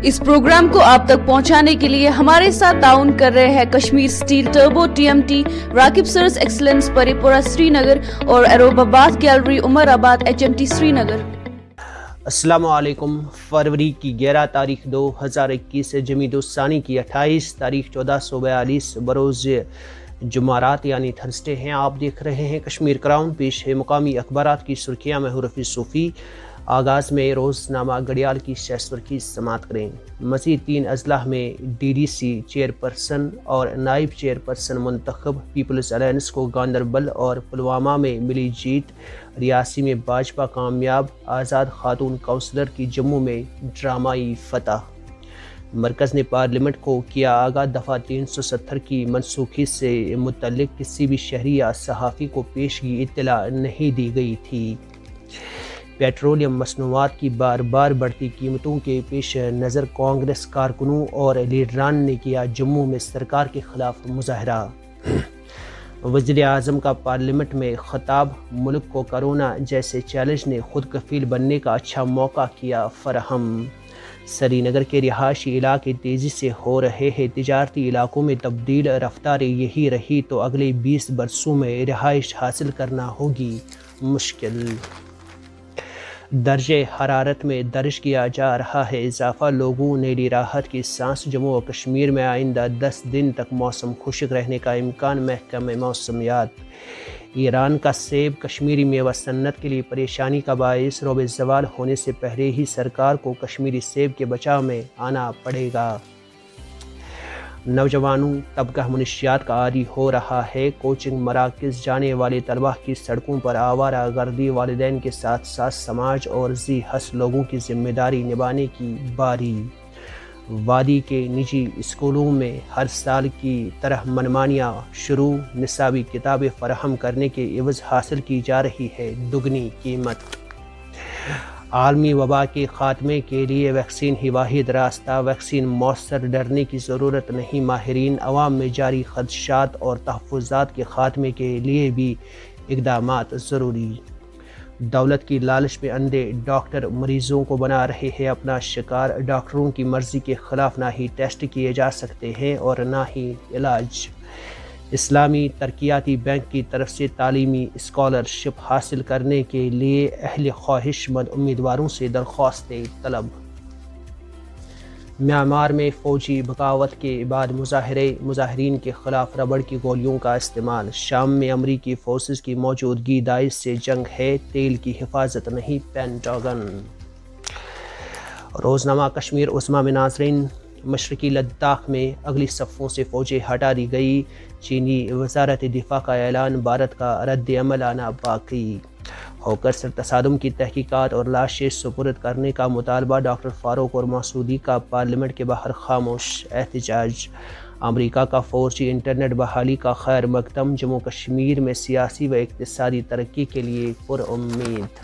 اس programme کو آپ تک پہنچانے کے لیے ہمارے ساتھ تعاون کر رہے ہیں کشمیر سٹیل ٹربو TMT، راکب سرس ایکسلنس پری پورہ سری نگر اور ایروب آباد گیلری عمر آباد HMT سری نگر۔ السلام علیکم۔ فروری کی 11 تاریخ 2021 جمیدہ الثانی کی 28 تاریخ 1442 بروز جمعرات یعنی تھرسڈے ہیں۔ آپ دیکھ رہے ہیں کشمیر کراؤن۔ پیش ہے مقامی اخبارات کی سرخیاں میں حرف صوفی۔ آغاز میں روزنامہ گڑیال کی شہسور کی سماعت کریں۔ مزید 3 اضلاع میں DDC چیئرپرسن اور نائب چیئرپرسن منتخب۔ پیپلز الائنس کو گاندربل اور پلوامہ میں ملی جیت۔ ریاسی میں بھاجپا کامیاب۔ آزاد خاتون کونسلر کی جموں میں ڈرامائی فتح۔ مرکز نے پارلیمنٹ کو کیا آگاہ۔ دفعہ 370 کی منسوخی سے متعلق کسی بھی شہری یا صحافی کو پیشگی اطلاع نہیں دی گئی تھی۔ پیٹرولیم مصنوعات کی بار بار بڑھتی قیمتوں کے پیش نظر کانگریس کارکنوں اور لیڈران نے کیا جموں میں سرکار کے خلاف مظاہرہ۔ وزیر اعظم کا پارلیمنٹ میں خطاب۔ ملک کو کرونا جیسے چیلنج نے خود کفیل بننے کا اچھا موقع کیا فراہم۔ سری نگر کے رہائشی علاقے تیزی سے ہو رہے ہیں تجارتی علاقوں میں تبدیل۔ رفتار یہی رہی تو اگلے 20 برسوں میں رہائش حاصل کرنا ہوگی مشکل۔ درجہ حرارت میں درج کیا جا رہا ہے اضافہ۔ لوگوں نے لی راحت کی سانس۔ جموں و کشمیر میں آئندہ 10 دن تک موسم خشک رہنے کا امکان۔ محکمہ موسمیات۔ ایران کا سیب کشمیری میوہ صنعت کے لیے پریشانی کا باعث۔ روب زوال ہونے سے پہلے ہی سرکار کو کشمیری سیب کے بچاؤ میں آنا پڑے گا۔ نوجوانوں طبقہ منشیات کا عادی ہو رہا ہے۔ کوچنگ مراکز جانے والے طلبہ کی سڑکوں پر آوارہ گردی۔ والدین کے ساتھ ساتھ سماج اور ذی حس لوگوں کی ذمہ داری نبھانے کی باری۔ وادی کے نجی اسکولوں میں ہر سال کی طرح منمانیاں شروع۔ نصابی کتابیں فراہم کرنے کے عوض حاصل کی جا رہی ہے دگنی قیمت۔ عالمی وبا کے خاتمے کے لیے ویکسین ہی واحد راستہ۔ ویکسین مؤثر، ڈرنے کی ضرورت نہیں۔ ماہرین۔ عوام میں جاری خدشات اور تحفظات کے خاتمے کے لیے بھی اقدامات ضروری۔ دولت کی لالچ میں اندھے ڈاکٹر مریضوں کو بنا رہے ہیں اپنا شکار۔ ڈاکٹروں کی مرضی کے خلاف نہ ہی ٹیسٹ کیے جا سکتے ہیں اور نہ ہی علاج۔ اسلامی ترقیاتی بینک کی طرف سے تعلیمی اسکالرشپ حاصل کرنے کے لیے اہل خواہش مند امیدواروں سے درخواستیں طلب۔ میانمار میں فوجی بغاوت کے بعد مظاہرین کے خلاف ربڑ کی گولیوں کا استعمال۔ شام میں امریکی فورسز کی موجودگی داعش سے جنگ ہے۔ تیل کی حفاظت نہیں۔ پینٹاگن۔ روزنامہ کشمیر عظمیٰ میں ناظرین۔ مشرقی لداخ میں اگلی صفوں سے فوجیں ہٹا دی گئی۔ چینی وزارت دفاع کا اعلان۔ بھارت کا رد عمل آنا باقی۔ ہوکرس تصادم کی تحقیقات اور لاشیں سپرد کرنے کا مطالبہ۔ ڈاکٹر فاروق اور مسعودی کا پارلیمنٹ کے باہر خاموش احتجاج۔ امریکہ کا 4G انٹرنیٹ بحالی کا خیر مقدم۔ جموں کشمیر میں سیاسی و اقتصادی ترقی کے لیے پرامید۔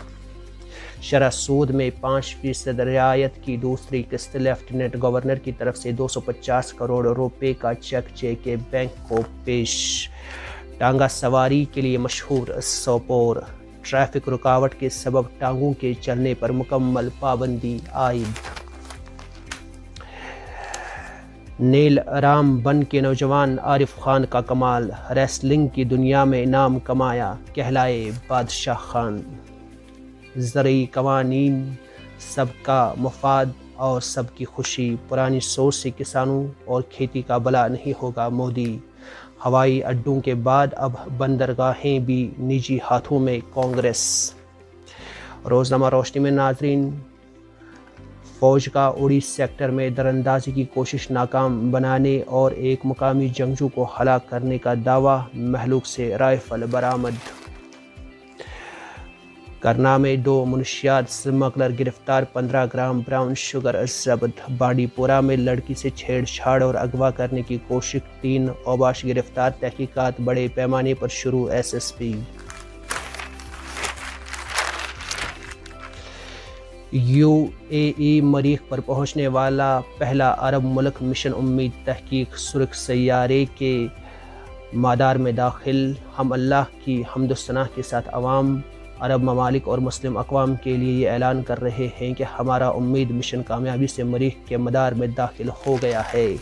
شرح سود میں 5% رعایت کی دوسری قسط۔ لیفٹیننٹ گورنر کی طرف سے 250 کروڑ روپے کا چیک JK بینک کو پیش۔ ٹانگا سواری کے لیے مشہور سوپور۔ ٹریفک رکاوٹ کے سبب ٹانگوں کے چلنے پر مکمل پابندی عائد۔ نیل رام بن کے نوجوان عارف خان کا کمال۔ ریسلنگ کی دنیا میں نام کمایا، کہلائے بادشاہ خان۔ زرعی قوانین، سب کا مفاد اور سب کی خوشی۔ پرانی سوچ سے کسانوں اور کھیتی کا بھلا نہیں ہوگا مودی۔ ہوائی اڈوں کے بعد اب بندرگاہیں بھی نجی ہاتھوں میں۔ کانگریس۔ روزنامہ روشنی میں ناظرین۔ فوج کا اڑی سیکٹر میں دراندازی کی کوشش ناکام بنانے اور ایک مقامی جنگجو کو ہلاک کرنے کا دعویٰ۔ مہلوک سے رائفل برآمد۔ کرنا میں 2 منشیات اسمگلر گرفتار۔ 15 گرام براؤن شوگر ضبط۔ بانڈی پورہ میں لڑکی سے چھیڑ چھاڑ اور اغوا کرنے کی کوشش۔ 3 اوباش گرفتار۔ تحقیقات بڑے پیمانے پر شروع۔ SSP۔ UAE مریخ پر پہنچنے والا پہلا عرب ملک۔ مشن امید تحقیق سرخ سیارے کے مدار میں داخل۔ ہم اللہ کی حمد و ثنا کے ساتھ عوام عرب ممالک اور مسلم اقوام کے لیے یہ اعلان کر رہے ہیں کہ ہمارا امید مشن کامیابی سے مریخ کے مدار میں داخل ہو گیا ہے۔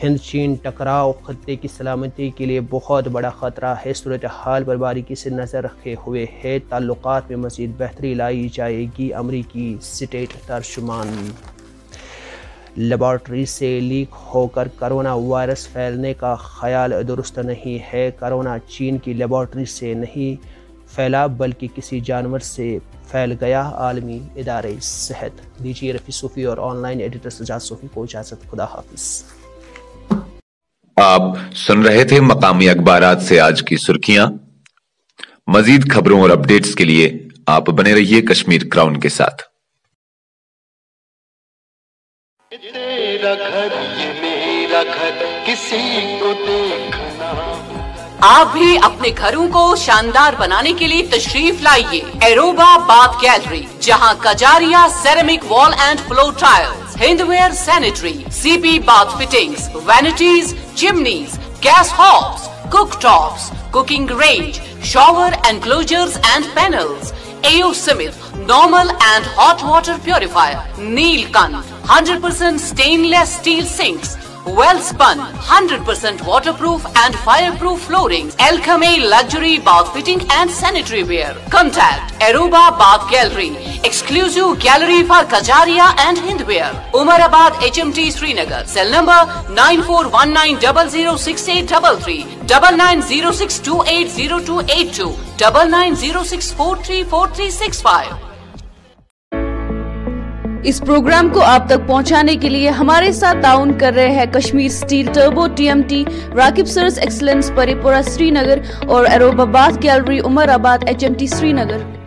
ہند چین ٹکراؤ خطے کی سلامتی کے لیے بہت بڑا خطرہ ہے، صورتحال پر باریکی سے نظر رکھے ہوئے ہے، تعلقات میں مزید بہتری لائی جائے گی، امریکی اسٹیٹ ترجمان۔ لیبارٹری سے لیک ہو کر کرونا وائرس پھیلنے کا خیال درست نہیں ہے۔ کرونا چین کی لیبارٹری سے نہیں پھیلا بلکہ کسی جانور سے پھیل گیا، عالمی ادارے صحت۔ دیجیے رفیع صوفی اور آن لائن ایڈیٹر سجاد صوفی کو اجازت، خدا حافظ۔ آپ سن رہے تھے مقامی اخبارات سے آج کی سرخیاں۔ مزید خبروں اور اپڈیٹس کے لیے آپ بنے رہیے کشمیر کراؤن کے ساتھ۔ تیرا گھر یہ میرا گھر کسی کو دیکھنا۔ آپ بھی اپنے گھروں کو شاندار بنانے کے لیے تشریف لائیے ایروبا باتھ گیلری، جہاں Kajaria ceramic wall and floor tiles, Hindware sanitary, C P bath fittings, vanities, chimneys, gas hobs, cook tops, cooking range, shower enclosures and panels, AO Smith, normal and hot water purifier, Neelkant, 100% stainless steel sinks, well spun, 100% waterproof and fireproof flooring, Alchemy luxury bath fitting and sanitary ware. Contact Aruba Bath Gallery, exclusive gallery for Kajaria and Hindware, Umarabad HMT Srinagar. Cell number 9419006833, 9906280282, 9906434365. Us programme کو آپ تک پہنچانے کے لیے ہمارے ساتھ تعاون کر رہے ہیں کشمیر اسٹیل ٹربو TMT، راکب سرز ایکسلنس پری پورہ سری نگر اور ایروبا باتھ گیلری عمر آباد HMT سری نگر۔